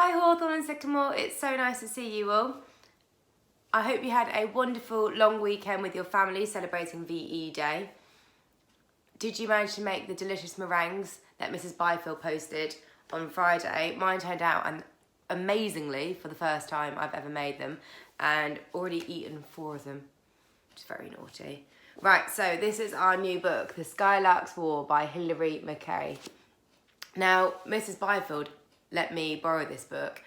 Hi Hawthorne and Sycamore, it's so nice to see you all. I hope you had a wonderful long weekend with your family celebrating VE Day. Did you manage to make the delicious meringues that Mrs. Byfield posted on Friday? Mine turned out amazingly for the first time I've ever made them, and already eaten 4 of them, which is very naughty. Right, so this is our new book, The Skylarks War by Hilary McKay. Now, Mrs. Byfield let me borrow this book,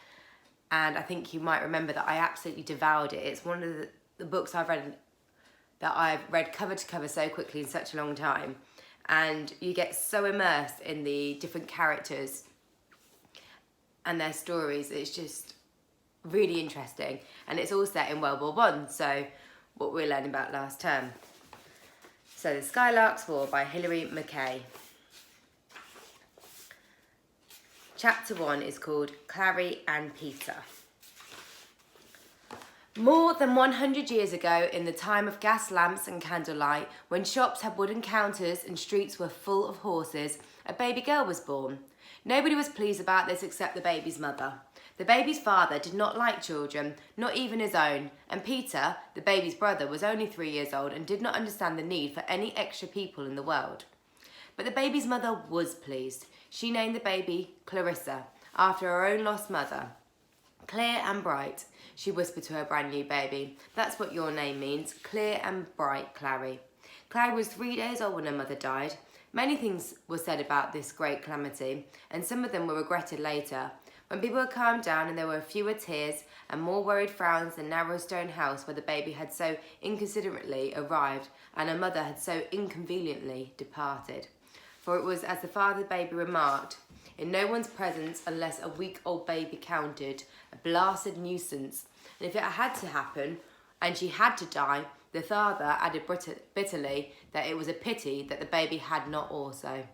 and I think you might remember that I absolutely devoured it. It's one of the books I've read cover to cover so quickly in such a long time, and you get so immersed in the different characters and their stories. It's just really interesting, and it's all set in World War I, so what we're learning about last term. So The Skylarks War by Hilary McKay. Chapter 1 is called Clary and Peter. More than 100 years ago, in the time of gas lamps and candlelight, when shops had wooden counters and streets were full of horses, a baby girl was born. Nobody was pleased about this except the baby's mother. The baby's father did not like children, not even his own, and Peter, the baby's brother, was only 3 years old and did not understand the need for any extra people in the world. But the baby's mother was pleased. She named the baby Clarissa, after her own lost mother. Clear and bright, she whispered to her brand new baby. That's what your name means, clear and bright, Clary. Clary was 3 days old when her mother died. Many things were said about this great calamity, and some of them were regretted later. When people had calmed down and there were fewer tears and more worried frowns in the narrow stone house where the baby had so inconsiderately arrived and her mother had so inconveniently departed. For it was, as the father baby remarked, in no one's presence unless a week-old baby counted, a blasted nuisance. And if it had to happen, and she had to die, the father added bitterly that it was a pity that the baby had not also.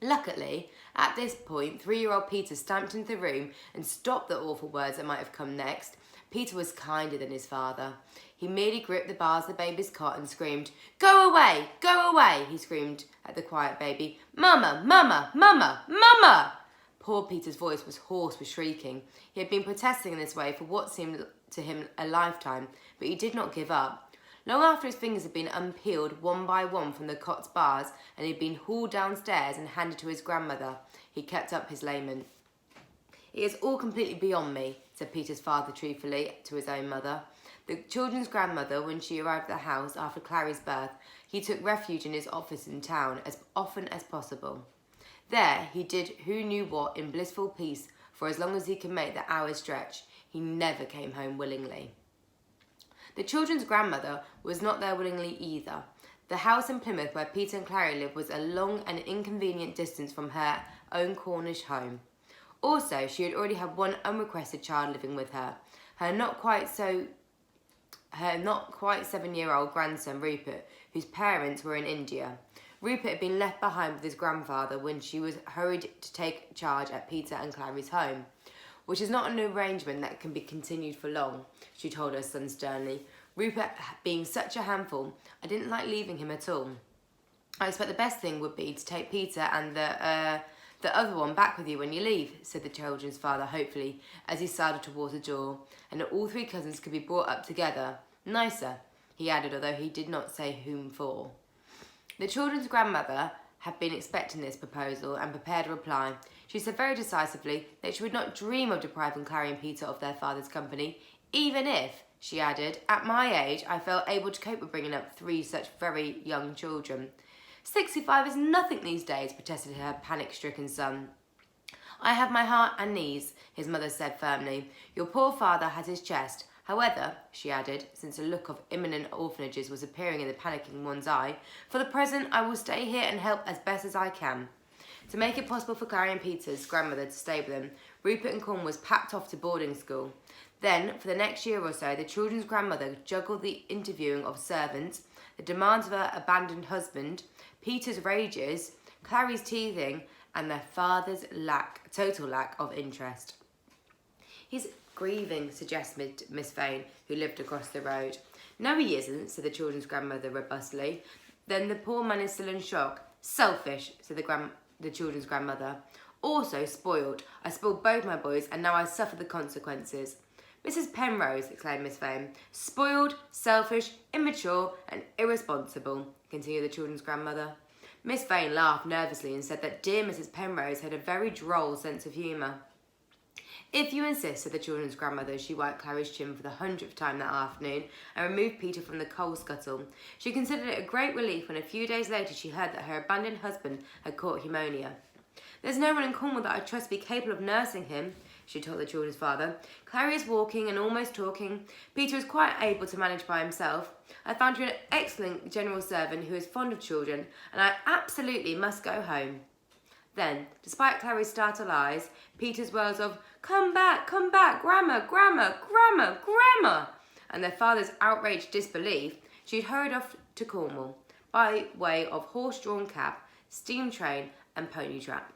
Luckily, at this point, 3-year-old Peter stamped into the room and stopped the awful words that might have come next. Peter was kinder than his father. He merely gripped the bars of the baby's cot and screamed, "Go away! Go away!" he screamed at the quiet baby. "Mama! Mama! Mama! Mama!" Poor Peter's voice was hoarse with shrieking. He had been protesting in this way for what seemed to him a lifetime, but he did not give up. Long after his fingers had been unpeeled one by one from the cot's bars and he had been hauled downstairs and handed to his grandmother, he kept up his lament. "It is all completely beyond me," said Peter's father truthfully to his own mother. The children's grandmother, when she arrived at the house after Clary's birth, he took refuge in his office in town as often as possible. There he did who knew what in blissful peace for as long as he could make the hours stretch. He never came home willingly. The children's grandmother was not there willingly either. The house in Plymouth where Peter and Clary lived was a long and inconvenient distance from her own Cornish home. Also, she had already had one unrequested child living with her, her not quite 7-year-old grandson Rupert, whose parents were in India. Rupert had been left behind with his grandfather when she was hurried to take charge at Peter and Clary's home, which is not an arrangement that can be continued for long, she told her son sternly. Rupert being such a handful, I didn't like leaving him at all. I expect the best thing would be to take Peter and the other one back with you when you leave, said the children's father hopefully as he sidled towards the door, and that all 3 cousins could be brought up together. Nicer, he added, although he did not say whom for. The children's grandmother had been expecting this proposal and prepared a reply. She said very decisively that she would not dream of depriving Clary and Peter of their father's company, even if, she added, at my age I felt able to cope with bringing up 3 such very young children. 65 is nothing these days, protested her panic-stricken son. I have my heart and knees, his mother said firmly. Your poor father has his chest. However, she added, since a look of imminent orphanages was appearing in the panicking one's eye, for the present I will stay here and help as best as I can. To make it possible for Clary and Peter's grandmother to stay with them, Rupert and Corn was packed off to boarding school. Then, for the next year or so, the children's grandmother juggled the interviewing of servants, the demands of her abandoned husband, Peter's rages, Clary's teething, and their father's total lack of interest. He's grieving, suggested Miss Vane, who lived across the road. No, he isn't, said the children's grandmother robustly. Then the poor man is still in shock. Selfish, said the children's grandmother. Also spoiled. I spoiled both my boys and now I suffer the consequences. Mrs. Penrose, exclaimed Miss Vane. Spoiled, selfish, immature and irresponsible, continued the children's grandmother. Miss Vane laughed nervously and said that dear Mrs. Penrose had a very droll sense of humour. If you insist, said the children's grandmother as she wiped Clary's chin for the 100th time that afternoon and removed Peter from the coal scuttle. She considered it a great relief when a few days later she heard that her abandoned husband had caught pneumonia. There's no one in Cornwall that I trust to be capable of nursing him, she told the children's father. Clary is walking and almost talking. Peter is quite able to manage by himself. I found you an excellent general servant who is fond of children, and I absolutely must go home. Then, despite Clary's startled eyes, Peter's wails of, come back, Grandma, Grandma, Grandma, Grandma, and their father's outraged disbelief, she'd hurried off to Cornwall by way of horse-drawn cab, steam train and pony trap.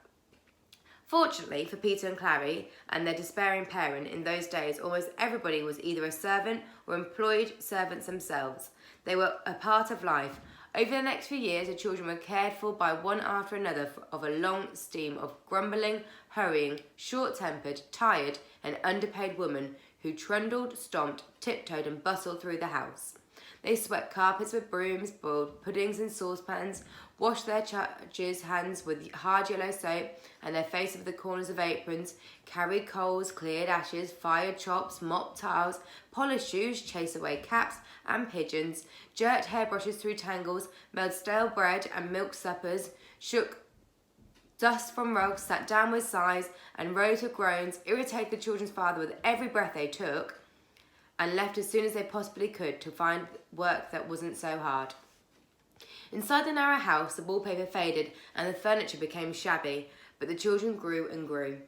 Fortunately for Peter and Clary and their despairing parent, in those days almost everybody was either a servant or employed servants themselves. They were a part of life. Over the next few years, the children were cared for by one after another of a long stream of grumbling, hurrying, short-tempered, tired and underpaid women who trundled, stomped, tiptoed and bustled through the house. They swept carpets with brooms, boiled puddings in saucepans, washed their charges' hands with hard yellow soap and their faces with the corners of aprons, carried coals, cleared ashes, fired chops, mopped tiles, polished shoes, chased away caps and pigeons, jerked hairbrushes through tangles, made stale bread and milk suppers, shook dust from rugs, sat down with sighs and rose with groans, irritated the children's father with every breath they took, and left as soon as they possibly could to find work that wasn't so hard. Inside the narrow house, the wallpaper faded and the furniture became shabby, but the children grew and grew.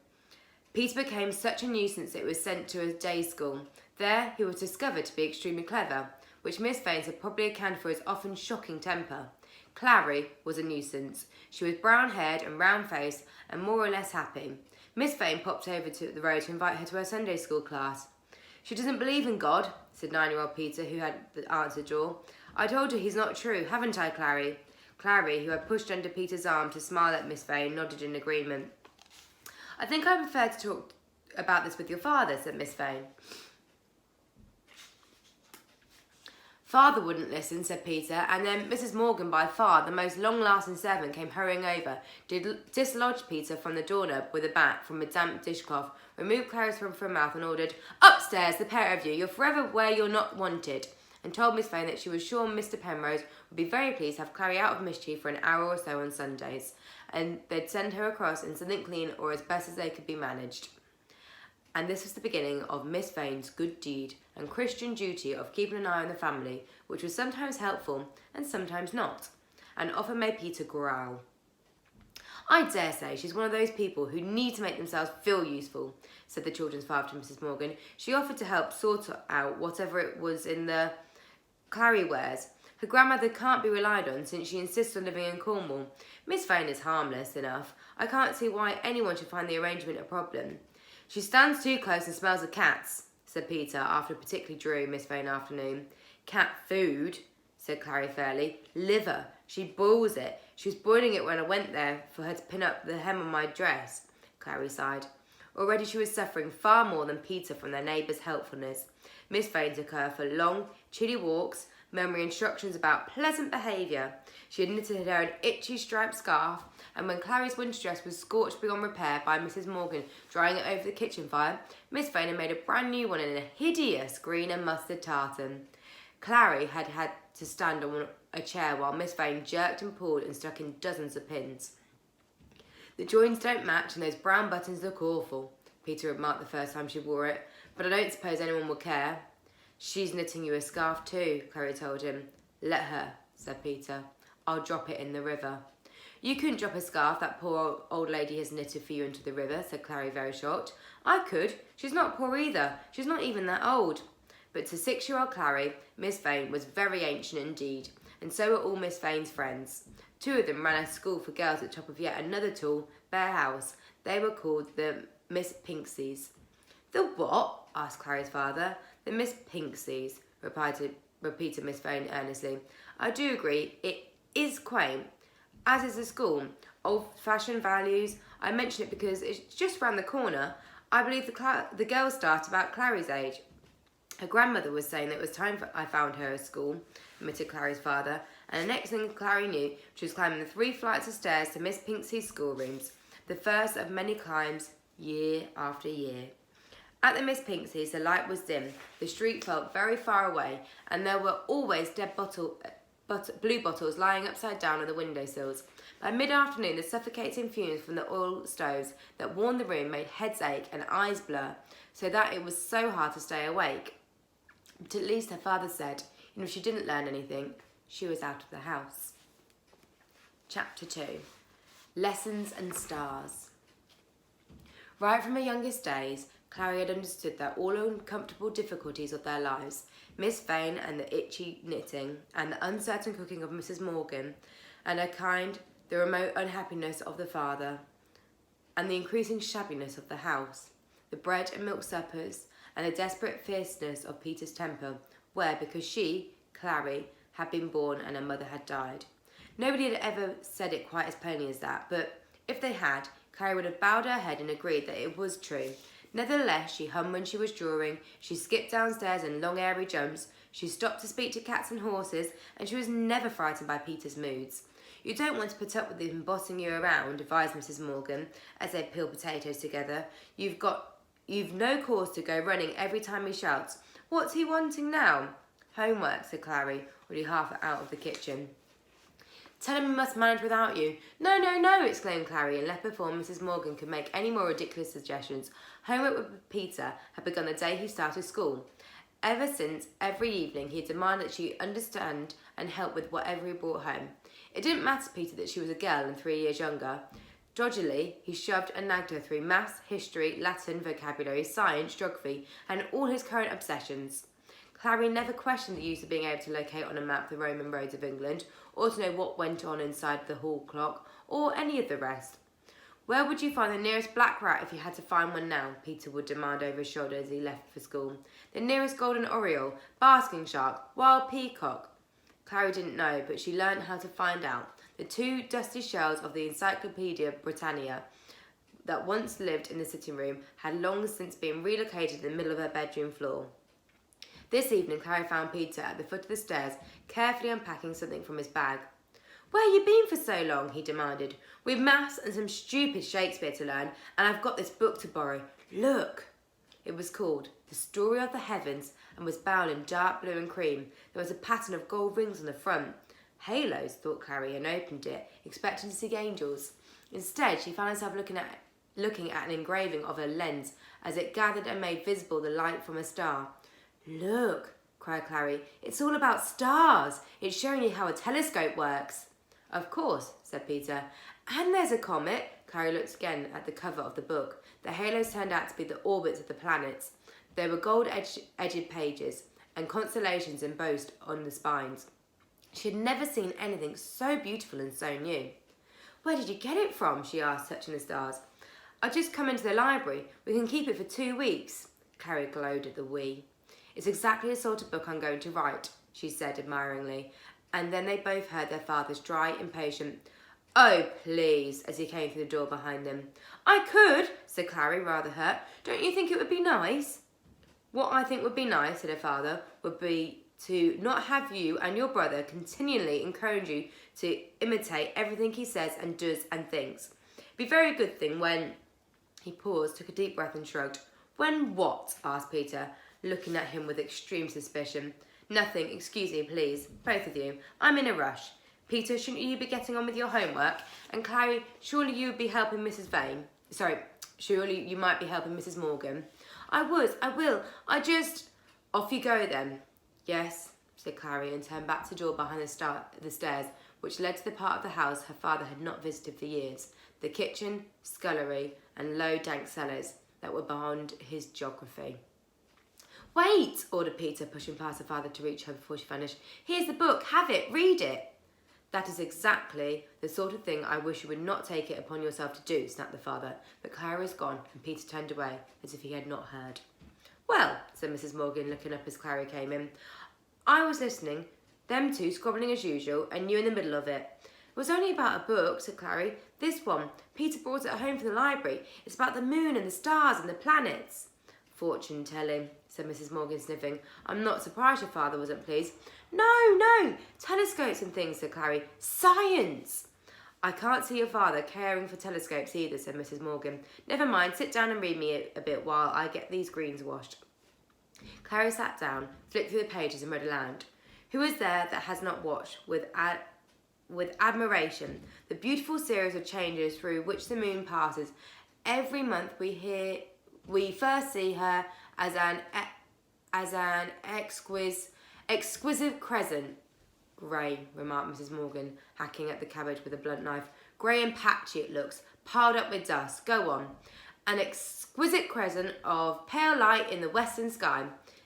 Peter became such a nuisance that he was sent to a day school. There he was discovered to be extremely clever, which Miss Vane had probably accounted for his often shocking temper. Clary was a nuisance. She was brown-haired and round-faced and more or less happy. Miss Vane popped over to the road to invite her to her Sunday school class. She doesn't believe in God, said 9-year-old Peter, who had answered Joel. I told her he's not true, haven't I, Clary? Clary, who had pushed under Peter's arm to smile at Miss Vane, nodded in agreement. I think I prefer to talk about this with your father, said Miss Vane. Father wouldn't listen, said Peter, and then Mrs. Morgan, by far the most long-lasting servant, came hurrying over, dislodged Peter from the doorknob with a bat from a damp dishcloth, removed Clary's from her mouth and ordered, upstairs, the pair of you, you're forever where you're not wanted, and told Miss Vane that she was sure Mr. Penrose would be very pleased to have Clary out of mischief for an hour or so on Sundays, and they'd send her across in something clean or as best as they could be managed. And this was the beginning of Miss Vane's good deed and Christian duty of keeping an eye on the family, which was sometimes helpful and sometimes not, and often made Peter growl. I dare say she's one of those people who need to make themselves feel useful, said the children's father to Mrs. Morgan. She offered to help sort out whatever it was in the Clary wares. Her grandmother can't be relied on since she insists on living in Cornwall. Miss Vane is harmless enough. I can't see why anyone should find the arrangement a problem. She stands too close and smells of cats, said Peter after a particularly dreary Miss Vane afternoon. Cat food, said Clary fairly. Liver. She boils it. She was boiling it when I went there for her to pin up the hem on my dress, Clary sighed. Already she was suffering far more than Peter from their neighbour's helpfulness. Miss Vane took her for long, chilly walks, murmuring instructions about pleasant behaviour. She had knitted her an itchy striped scarf, and when Clary's winter dress was scorched beyond repair by Mrs. Morgan drying it over the kitchen fire, Miss Vane had made a brand new one in a hideous green and mustard tartan. Clary had had to stand on a chair while Miss Vane jerked and pulled and stuck in dozens of pins. The joins don't match and those brown buttons look awful, Peter remarked the first time she wore it, but I don't suppose anyone will care. She's knitting you a scarf too, Clary told him. Let her, said Peter. I'll drop it in the river. You couldn't drop a scarf that poor old lady has knitted for you into the river, said Clary, very shocked. I could. She's not poor either. She's not even that old. But to 6-year-old Clary, Miss Vane was very ancient indeed, and so were all Miss Vane's friends. 2 of them ran a school for girls at the top of yet another tall, bare house. They were called the Miss Pinkseys. The what? Asked Clary's father. The Miss Pinkseys, repeated Miss Vane earnestly. I do agree, it is quaint, as is the school. Old-fashioned values. I mention it because it's just round the corner. I believe the girls start about Clary's age. Her grandmother was saying that it was time I found her at school, admitted Clary's father, and the next thing Clary knew, she was climbing the 3 flights of stairs to Miss Pinksy's schoolrooms, the first of many climbs, year after year. At the Miss Pinksy's, the light was dim, the street felt very far away, and there were always dead blue bottles lying upside down on the windowsills. By mid-afternoon, the suffocating fumes from the oil stoves that warmed the room made heads ache and eyes blur, so that it was so hard to stay awake. But at least her father said, if she didn't learn anything, she was out of the house. Chapter 2. Lessons and Stars. Right from her youngest days, Clary had understood that all uncomfortable difficulties of their lives, Miss Vane and the itchy knitting, and the uncertain cooking of Mrs. Morgan, and her kind, the remote unhappiness of the father, and the increasing shabbiness of the house, the bread and milk suppers, and the desperate fierceness of Peter's temper, were because she, Clary, had been born and her mother had died. Nobody had ever said it quite as plainly as that, but if they had, Clary would have bowed her head and agreed that it was true. Nevertheless, she hummed when she was drawing, she skipped downstairs in long airy jumps, she stopped to speak to cats and horses, and she was never frightened by Peter's moods. You don't want to put up with him bossing you around, advised Mrs. Morgan, as they peeled potatoes together. You've no cause to go running every time he shouts. What's he wanting now? Homework, said Clary, already half out of the kitchen. Tell him he must manage without you. No, no, no, exclaimed Clary, and left before Mrs. Morgan could make any more ridiculous suggestions. Homework with Peter had begun the day he started school. Ever since, every evening, he had demanded that she understand and help with whatever he brought home. It didn't matter to Peter that she was a girl and 3 years younger. Doggedly, he shoved and nagged her through maths, history, Latin, vocabulary, science, geography, and all his current obsessions. Clary never questioned the use of being able to locate on a map the Roman roads of England, or to know what went on inside the hall clock, or any of the rest. Where would you find the nearest black rat if you had to find one now? Peter would demand over his shoulder as he left for school. The nearest golden oriole, basking shark, wild peacock. Clary didn't know, but she learned how to find out. The 2 dusty shelves of the Encyclopedia Britannica that once lived in the sitting room had long since been relocated in the middle of her bedroom floor. This evening, Clary found Peter at the foot of the stairs, carefully unpacking something from his bag. Where you been for so long? He demanded. We've maths and some stupid Shakespeare to learn, and I've got this book to borrow. Look! It was called The Story of the Heavens and was bound in dark blue and cream. There was a pattern of gold rings on the front. Halos, thought Clary, and opened it, expecting to see angels. Instead, she found herself looking at an engraving of a lens as it gathered and made visible the light from a star. Look, cried Clary, it's all about stars. It's showing you how a telescope works. Of course, said Peter. And there's a comet. Clary looked again at the cover of the book. The halos turned out to be the orbits of the planets. There were gold-edged pages and constellations embossed on the spines. She had never seen anything so beautiful and so new. Where did you get it from? She asked, touching the stars. I've just come into the library. We can keep it for 2 weeks. Clary glowed at the we. It's exactly the sort of book I'm going to write, she said admiringly, and then they both heard their father's dry, impatient, "Oh, please," as he came through the door behind them. "I could," said Clary, rather hurt. "Don't you think it would be nice?" "What I think would be nice," said her father, "would be to not have you and your brother continually encourage you to imitate everything he says and does and thinks. It'd be a very good thing when—" He paused, took a deep breath and shrugged. "When what?" asked Peter, looking at him with extreme suspicion. "Nothing, excuse me, please, both of you. I'm in a rush. Peter, shouldn't you be getting on with your homework? And Clary, surely you would be helping Mrs. Vane. Surely you might be helping Mrs. Morgan." I will. I just..." "Off you go then." "Yes," said Clary, and turned back to the door behind the stairs, which led to the part of the house her father had not visited for years, the kitchen, scullery, and low, dank cellars that were beyond his geography. "Wait," ordered Peter, pushing past her father to reach her before she vanished. "Here's the book. Have it. Read it." "That is exactly the sort of thing I wish you would not take it upon yourself to do," snapped the father. But Clary was gone, and Peter turned away, as if he had not heard. "Well," said Mrs. Morgan, looking up as Clary came in, "I was listening, them 2 squabbling as usual, and you in the middle of it. It was only about a book, said Clary. This one. Peter brought it home from the library. It's about the moon and the stars and the planets. Fortune telling, said Mrs. Morgan, sniffing. I'm not surprised your father wasn't pleased. No, telescopes and things, said Clary. Science! I can't see your father caring for telescopes either, said Mrs. Morgan. Never mind, sit down and read me a bit while I get these greens washed. Clary sat down, flipped through the pages and read aloud. Who is there that has not watched with admiration the beautiful series of changes through which the moon passes? Every month we first see her as an exquisite crescent. Grey, remarked Mrs. Morgan, hacking at the cabbage with a blunt knife. Grey and patchy it looks, piled up with dust. Go on. An exquisite crescent of pale light in the western sky.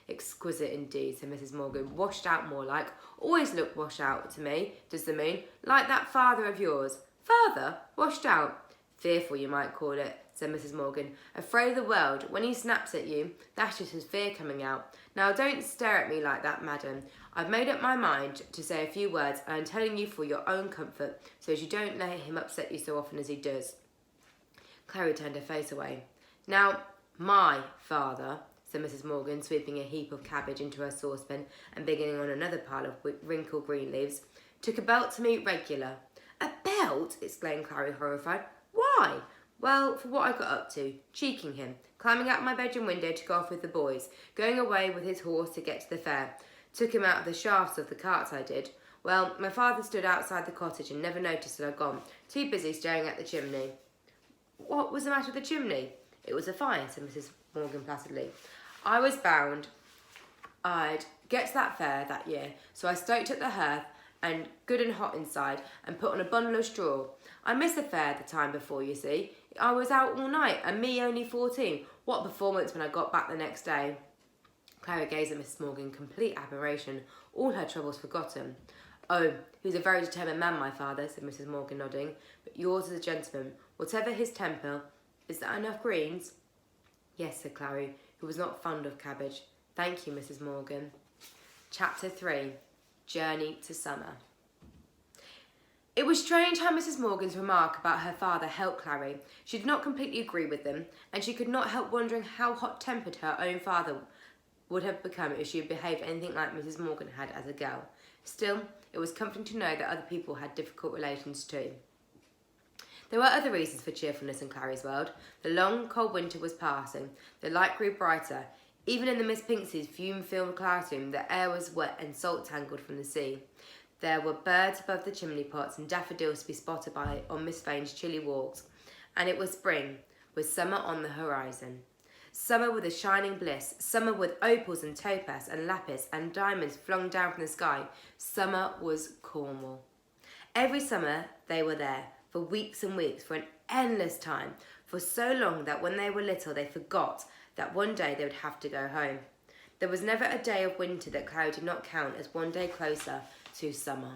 Exquisite indeed, said Mrs. Morgan. Washed out more like. Always looked washed out to me, does the moon. Like that father of yours. Father? Washed out? Fearful, you might call it, said Mrs. Morgan. Afraid of the world. When he snaps at you, that's just his fear coming out. Now don't stare at me like that, madam. I've made up my mind to say a few words, and I'm telling you for your own comfort, so as you don't let him upset you so often as he does. Clary turned her face away. Now, my father, said Mrs. Morgan, sweeping a heap of cabbage into her saucepan and beginning on another pile of wrinkled green leaves, took a belt to me regular. A belt? Exclaimed Clary, horrified. Why? Well, for what I got up to, cheeking him, climbing out my bedroom window to go off with the boys, going away with his horse to get to the fair. Took him out of the shafts of the carts, I did. Well, my father stood outside the cottage and never noticed that I'd gone, too busy staring at the chimney. What was the matter with the chimney? It was a fire, said Mrs. Morgan placidly. I was bound I'd get to that fair that year, so I stoked up the hearth and good and hot inside and put on a bundle of straw. I missed the fair the time before, you see. I was out all night, and me only 14. What a performance when I got back the next day. Clara gazed at Mrs. Morgan in complete admiration, all her troubles forgotten. Oh, he's a very determined man, my father, said Mrs. Morgan, nodding. But yours is a gentleman. Whatever his temper, is that enough greens? Yes, said Clary, who was not fond of cabbage. Thank you, Mrs. Morgan. Chapter 3. Journey to Summer. It was strange how Mrs. Morgan's remark about her father helped Clary. She did not completely agree with them, and she could not help wondering how hot-tempered her own father would have become if she had behaved anything like Mrs. Morgan had as a girl. Still, it was comforting to know that other people had difficult relations too. There were other reasons for cheerfulness in Clary's world. The long, cold winter was passing. The light grew brighter. Even in the Miss Pinksy's fume-filled classroom, the air was wet and salt-tangled from the sea. There were birds above the chimney pots and daffodils to be spotted on Miss Vane's chilly walks. And it was spring, with summer on the horizon. Summer with a shining bliss. Summer with opals and topaz and lapis and diamonds flung down from the sky. Summer was Cornwall. Every summer they were there, for weeks and weeks, for an endless time, for so long that when they were little they forgot that one day they would have to go home. There was never a day of winter that Clary did not count as one day closer to summer.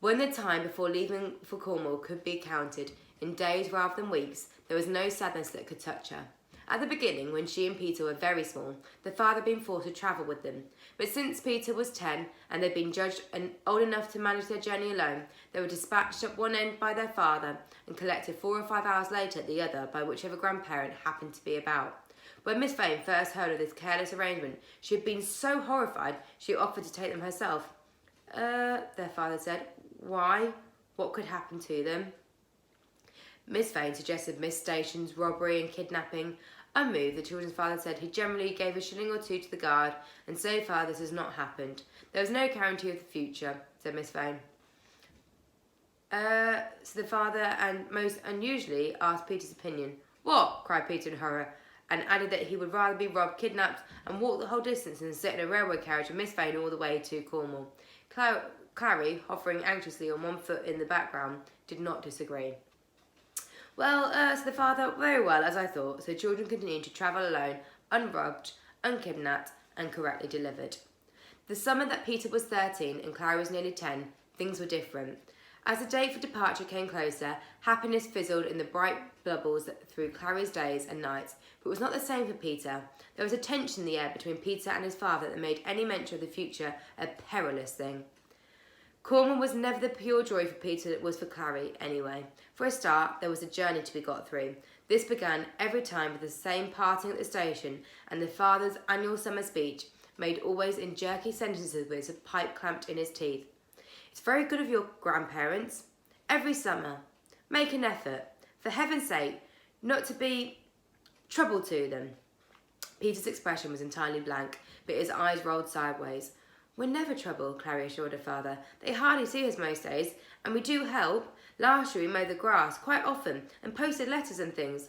When the time before leaving for Cornwall could be counted in days rather than weeks, there was no sadness that could touch her. At the beginning, when she and Peter were very small, the father had been forced to travel with them. But since Peter was 10 and they'd been judged and old enough to manage their journey alone, they were dispatched at one end by their father and collected 4 or 5 hours later at the other by whichever grandparent happened to be about. When Miss Vane first heard of this careless arrangement, she had been so horrified she offered to take them herself. Their father said. Why? What could happen to them? Miss Vane suggested misstations, robbery and kidnapping. Unmoved, the children's father said he generally gave a shilling or 2 to the guard, and so far this has not happened. There was no guarantee of the future, said Miss Vane. So the father and most unusually asked Peter's opinion. What? Cried Peter in horror, and added that he would rather be robbed, kidnapped, and walk the whole distance than sit in a railway carriage with Miss Vane all the way to Cornwall. Clary, hovering anxiously on one foot in the background, did not disagree. Well, said the father, very well, as I thought, so children continued to travel alone, unrobbed, unkidnapped, and correctly delivered. The summer that Peter was 13 and Clary was nearly 10, things were different. As the date for departure came closer, happiness fizzled in the bright bubbles through Clary's days and nights, but it was not the same for Peter. There was a tension in the air between Peter and his father that made any mention of the future a perilous thing. Cornwall was never the pure joy for Peter that was for Clary, anyway. For a start, there was a journey to be got through. This began every time with the same parting at the station and the father's annual summer speech, made always in jerky sentences with his pipe clamped in his teeth. It's very good of your grandparents. Every summer. Make an effort. For heaven's sake, not to be trouble to them. Peter's expression was entirely blank, but his eyes rolled sideways. We're never trouble, Clary assured her father. They hardly see us most days, and we do help. Last year we mowed the grass quite often and posted letters and things.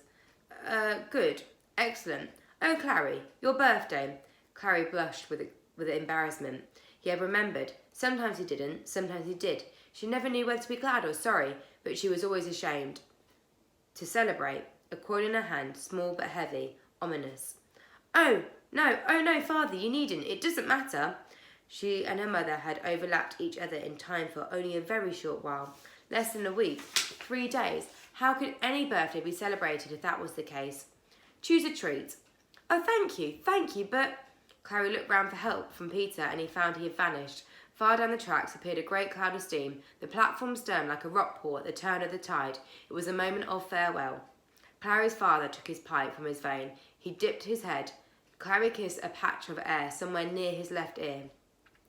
Good. Excellent. Oh, Clary, your birthday. Clary blushed with embarrassment. He had remembered. Sometimes he didn't, sometimes he did. She never knew whether to be glad or sorry, but she was always ashamed. To celebrate, a coin in her hand, small but heavy, ominous. Oh, no, father, you needn't. It doesn't matter. She and her mother had overlapped each other in time for only a very short while. Less than a week. 3 days. How could any birthday be celebrated if that was the case? Choose a treat. Oh, thank you, but... Clary looked round for help from Peter and he found he had vanished. Far down the tracks appeared a great cloud of steam, the platform stern like a rock pool at the turn of the tide. It was a moment of farewell. Clary's father took his pipe from his vein. He dipped his head. Clary kissed a patch of air somewhere near his left ear.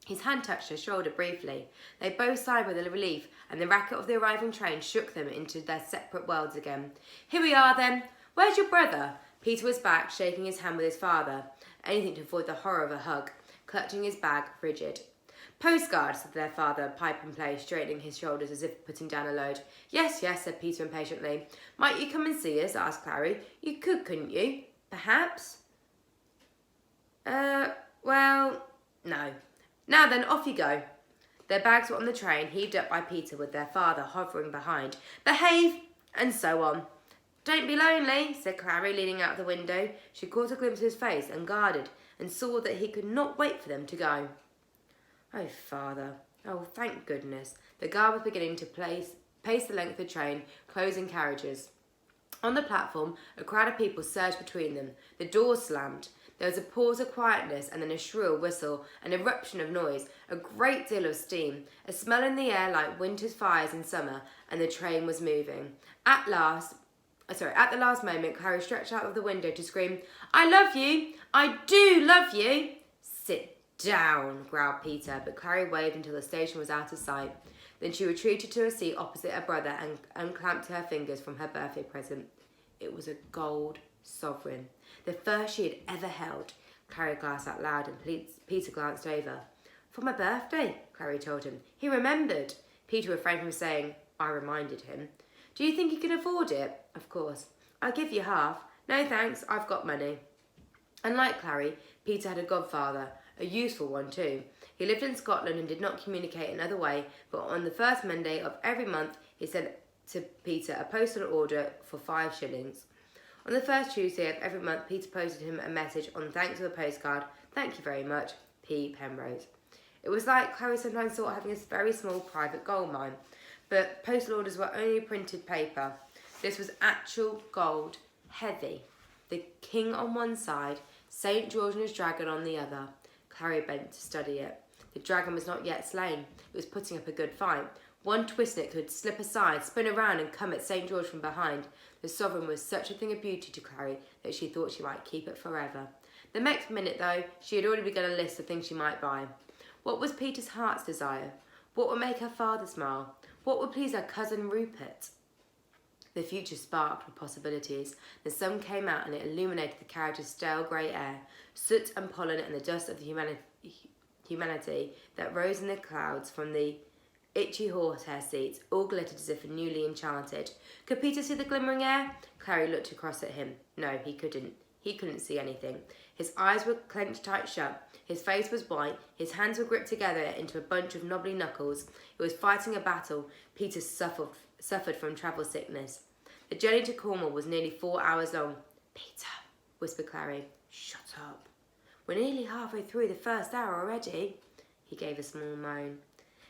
His hand touched her shoulder briefly. They both sighed with relief, and the racket of the arriving train shook them into their separate worlds again. Here we are, then. Where's your brother? Peter was back, shaking his hand with his father. Anything to avoid the horror of a hug, clutching his bag, rigid. Postcard, said their father, pipe in place, straightening his shoulders as if putting down a load. Yes, said Peter impatiently. Might you come and see us? Asked Clary. You could, couldn't you? Perhaps? Well, no. Now then, off you go. Their bags were on the train, heaved up by Peter with their father hovering behind. Behave! And so on. Don't be lonely, said Clary, leaning out the window. She caught a glimpse of his face, unguarded, and saw that he could not wait for them to go. Oh, father. Oh, thank goodness. The guard was beginning to pace the length of the train, closing carriages. On the platform, a crowd of people surged between them. The doors slammed. There was a pause of quietness and then a shrill whistle, an eruption of noise, a great deal of steam, a smell in the air like winter's fires in summer, and the train was moving. At the last moment, Clary stretched out of the window to scream, I love you! I do love you! Sit down, growled Peter, but Clary waved until the station was out of sight. Then she retreated to a seat opposite her brother and unclamped her fingers from her birthday present. It was a gold sovereign. The first she had ever held. Clary glanced out loud and Peter glanced over. For my birthday, Clary told him. He remembered. Peter refrained from saying, I reminded him. Do you think you can afford it? Of course. I'll give you half. No thanks, I've got money. Unlike Clary, Peter had a godfather, a useful one too. He lived in Scotland and did not communicate another way, but on the first Monday of every month he sent to Peter a postal order for 5 shillings. On the first Tuesday of every month, Peter posted him a message on thanks with a postcard. Thank you very much, P. Penrose. It was like Clary sometimes thought having a very small private gold mine, but postal orders were only printed paper. This was actual gold, heavy. The king on one side, St. George and his dragon on the other. Clary bent to study it. The dragon was not yet slain. It was putting up a good fight. One twist and it could slip aside, spin around and come at St. George from behind. The sovereign was such a thing of beauty to Clary that she thought she might keep it forever. The next minute, though, she had already begun a list of things she might buy. What was Peter's heart's desire? What would make her father smile? What would please her cousin Rupert? The future sparked with possibilities. The sun came out and it illuminated the carriage's stale grey air. Soot and pollen and the dust of the humanity that rose in the clouds from the itchy horsehair seats all glittered as if newly enchanted. Could Peter see the glimmering air? Clary looked across at him. No, he couldn't. He couldn't see anything. His eyes were clenched tight shut. His face was white. His hands were gripped together into a bunch of knobbly knuckles. He was fighting a battle. Peter suffered from travel sickness. The journey to Cornwall was nearly 4 hours long. Peter, whispered Clary. Shut up. We're nearly halfway through the first hour already. He gave a small moan.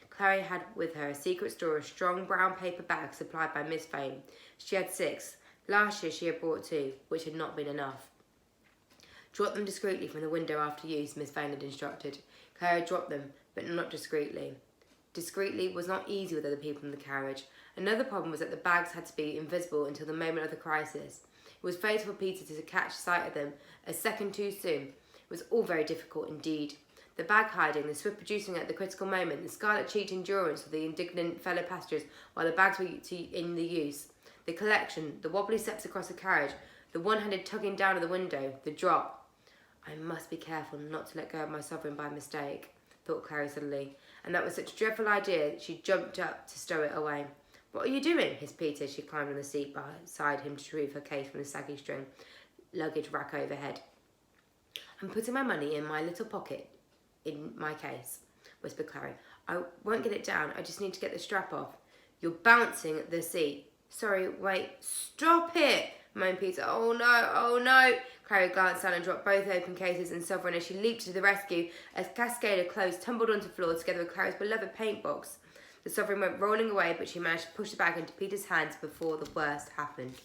Clary had with her a secret store of strong brown paper bags supplied by Miss Fane. She had 6. Last year she had brought 2, which had not been enough. Drop them discreetly from the window after use, Miss Fane had instructed. Clary dropped them, but not discreetly. discreetly was not easy with other people in the carriage. Another problem was that the bags had to be invisible until the moment of the crisis. It was fatal for Peter to catch sight of them a second too soon. It was all very difficult indeed. The bag hiding, the swift producing at the critical moment, the scarlet-cheeked endurance of the indignant fellow passengers while the bags were in the use, the collection, the wobbly steps across the carriage, the one-handed tugging down of the window, the drop. I must be careful not to let go of my sovereign by mistake, thought Clary suddenly, and that was such a dreadful idea that she jumped up to stow it away. What are you doing? Hissed Peter. She climbed on the seat beside him to retrieve her case from the saggy string luggage rack overhead. I'm putting my money in my little pocket in my case, whispered Clary. I won't get it down. I just need to get the strap off. You're bouncing the seat. Sorry, wait. Stop it, moaned Peter. Oh no, oh no. Clary glanced down and dropped both open cases and sovereign as she leaped to the rescue as cascade of clothes tumbled onto the floor together with Clary's beloved paint box. The sovereign went rolling away, but she managed to push the bag into Peter's hands before the worst happened.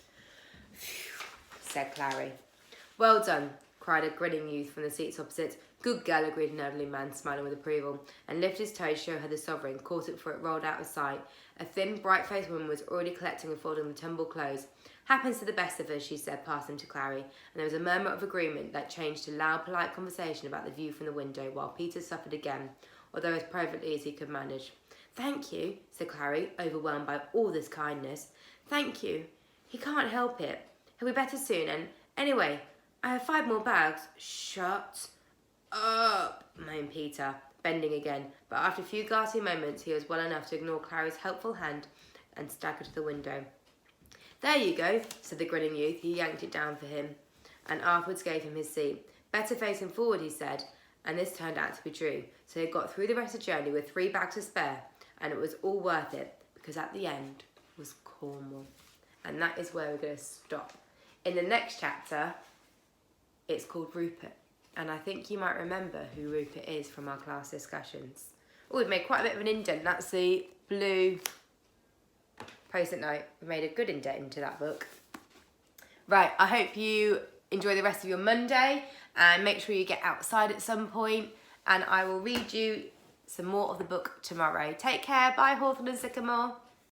Phew, said Clary. Well done, cried a grinning youth from the seats opposite. Good girl, agreed an elderly man, smiling with approval, and lifted his toe to show her the sovereign, caught it before it rolled out of sight. A thin, bright-faced woman was already collecting and folding the tumbled clothes. Happens to the best of us, she said, passing to Clary, and there was a murmur of agreement that changed to loud, polite conversation about the view from the window, while Peter suffered again, although as privately as he could manage. Thank you, said Clary, overwhelmed by all this kindness. Thank you. He can't help it. He'll be better soon, and anyway, I have 5 more bags. Shut up, moaned Peter, bending again, but after a few ghastly moments he was well enough to ignore Clary's helpful hand and staggered to the window. There you go, said the grinning youth. He yanked it down for him and afterwards gave him his seat. Better facing forward, he said, and this turned out to be true. So they got through the rest of the journey with 3 bags to spare, and it was all worth it because at the end was Cornwall. And that is where we're going to stop. In the next chapter, it's called Rupert. And I think you might remember who Rupert is from our class discussions. Oh, we've made quite a bit of an indent. That's the blue post-it note. We made a good indent into that book. Right, I hope you enjoy the rest of your Monday and make sure you get outside at some point. And I will read you some more of the book tomorrow. Take care. Bye, Hawthorne and Sycamore.